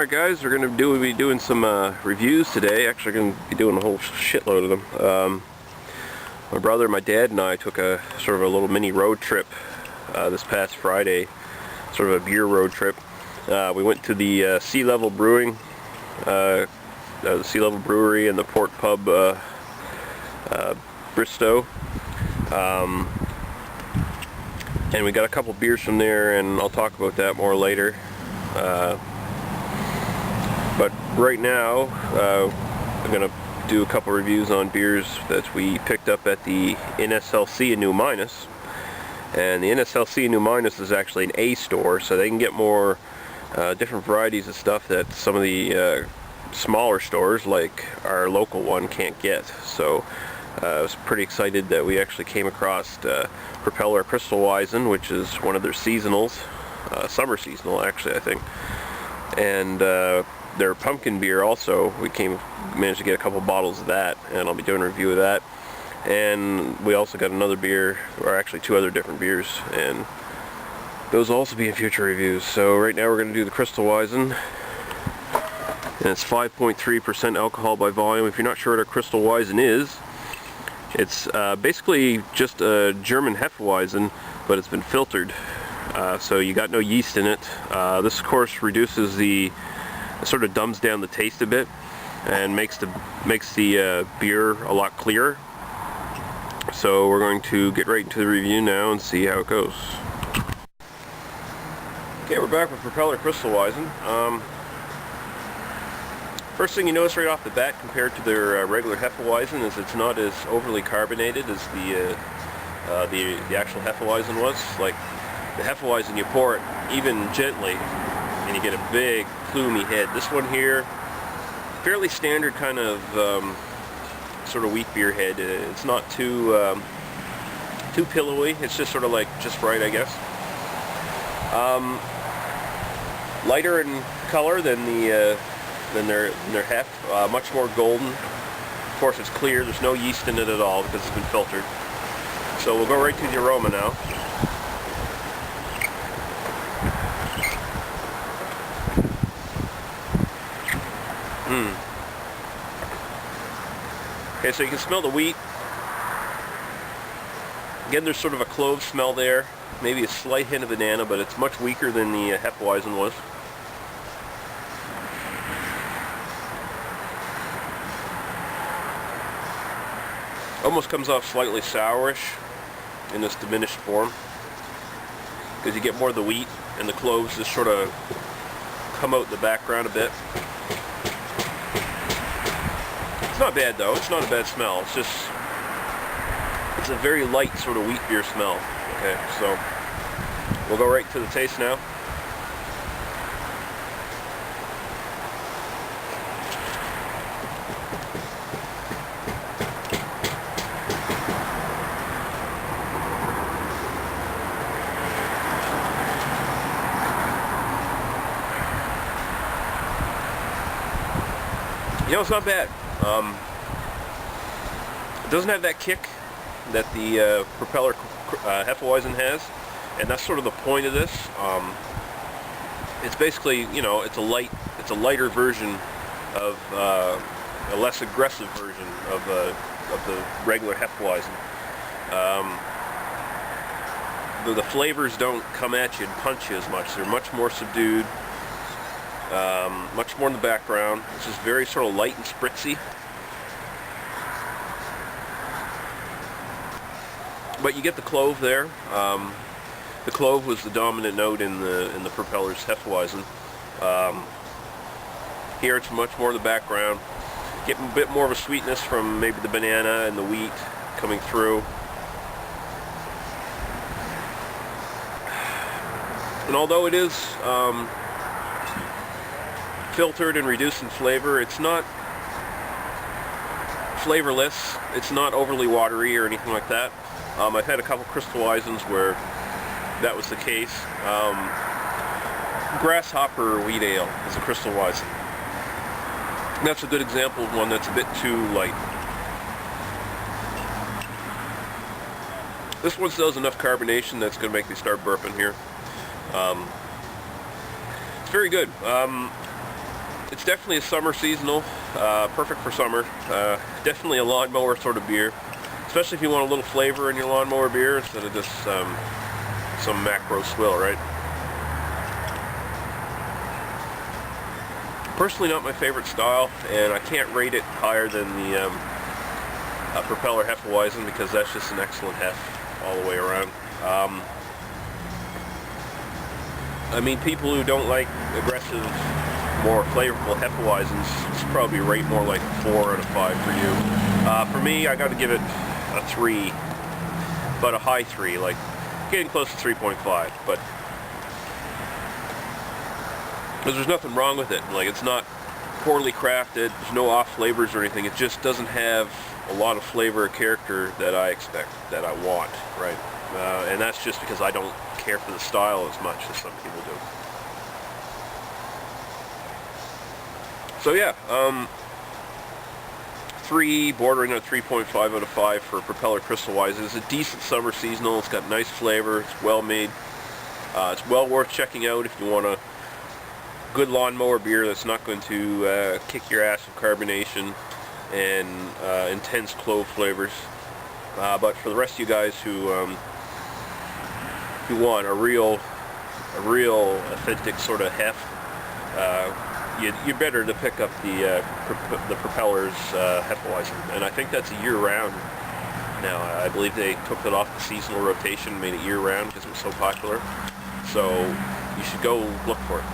Alright guys, we're going to be doing some reviews today. Actually, going to be doing a whole shitload of them. My brother, my dad, and I took a sort of a little mini road trip this past Friday, sort of a beer road trip. We went to the Sea Level Brewing, the Sea Level Brewery and the Port Pub Bristow, and we got a couple beers from there, and I'll talk about that more later. But right now, I'm going to do a couple reviews on beers that we picked up at the NSLC in New Minas. And the NSLC in New Minas is actually an A store, so they can get more different varieties of stuff that some of the smaller stores, like our local one, can't get. So I was pretty excited that we actually came across Propeller Crystal Weizen, which is one of their seasonals, summer seasonal actually, I think. And their pumpkin beer also, we managed to get a couple bottles of that, and I'll be doing a review of that. And we also got another beer, or actually two other different beers, and those will also be in future reviews. So right now we're going to do the Crystal Weizen, and it's 5.3% alcohol by volume. If you're not sure what a Crystal Weizen is, it's basically just a German Hefeweizen, but it's been filtered. So you got no yeast in it. This of course reduces sort of dumbs down the taste a bit and makes the beer a lot clearer. So we're going to get right into the review now and see how it goes. Okay, we're back with Propeller Crystal Weizen. First thing you notice right off the bat compared to their regular Hefeweizen is it's not as overly carbonated as the actual Hefeweizen was. Like the Hefeweizen, you pour it even gently and you get a big plumy head. This one here, fairly standard kind of sort of wheat beer head. It's not too pillowy. It's just sort of like just right, I guess. Lighter in color than their Hef. Much more golden. Of course, it's clear. There's no yeast in it at all because it's been filtered. So we'll go right to the aroma now. Okay, so you can smell the wheat. Again, there's sort of a clove smell there, maybe a slight hint of banana, but it's much weaker than the Hefeweizen was. Almost comes off slightly sourish in this diminished form, because you get more of the wheat and the cloves just sort of come out in the background a bit. It's not bad though, it's not a bad smell, it's a very light sort of wheat beer smell. Okay, so we'll go right to the taste now. You know, it's not bad. It doesn't have that kick that the Propeller Hefeweizen has, and that's sort of the point of this. It's basically, you know, it's a lighter version of a less aggressive version of the regular Hefeweizen. The flavors don't come at you and punch you as much. They're much more subdued. Much more in the background. This is very sort of light and spritzy. But you get the clove there. The clove was the dominant note in the Propeller's Hefeweizen. Here it's much more in the background. Get a bit more of a sweetness from maybe the banana and the wheat coming through. And although it is filtered and reduced in flavor, it's not flavorless. It's not overly watery or anything like that. I've had a couple Crystal Weizens where that was the case. Grasshopper Wheat Ale is a Crystal Weizen. And that's a good example of one that's a bit too light. This one still has enough carbonation that's going to make me start burping here. It's very good. It's definitely a summer seasonal, perfect for summer. Definitely a lawnmower sort of beer, especially if you want a little flavor in your lawnmower beer instead of just some macro swill, right? Personally, not my favorite style, and I can't rate it higher than the Propeller Hefeweizen, because that's just an excellent hef all the way around. I mean, people who don't like aggressive, more flavorful Hefeweizens, it's probably rate more like 4 out of 5 for you. For me, I got to give it a 3, but a high 3, like getting close to 3.5. But because there's nothing wrong with it, like it's not poorly crafted, there's no off flavors or anything. It just doesn't have a lot of flavor or character that I expect, that I want, right? And that's just because I don't care for the style as much as some people do. So yeah, 3, bordering on 3.5 out of 5 for Propeller Crystal Weizen. It's a decent summer seasonal. It's got nice flavor. It's well made. It's well worth checking out if you want a good lawnmower beer that's not going to kick your ass with carbonation and intense clove flavors. But for the rest of you guys who want a real authentic sort of heft, you're better to pick up the Propeller's Hefeweizen, and I think that's a year-round now. I believe they took it off the seasonal rotation, made it year-round because it was so popular. So you should go look for it.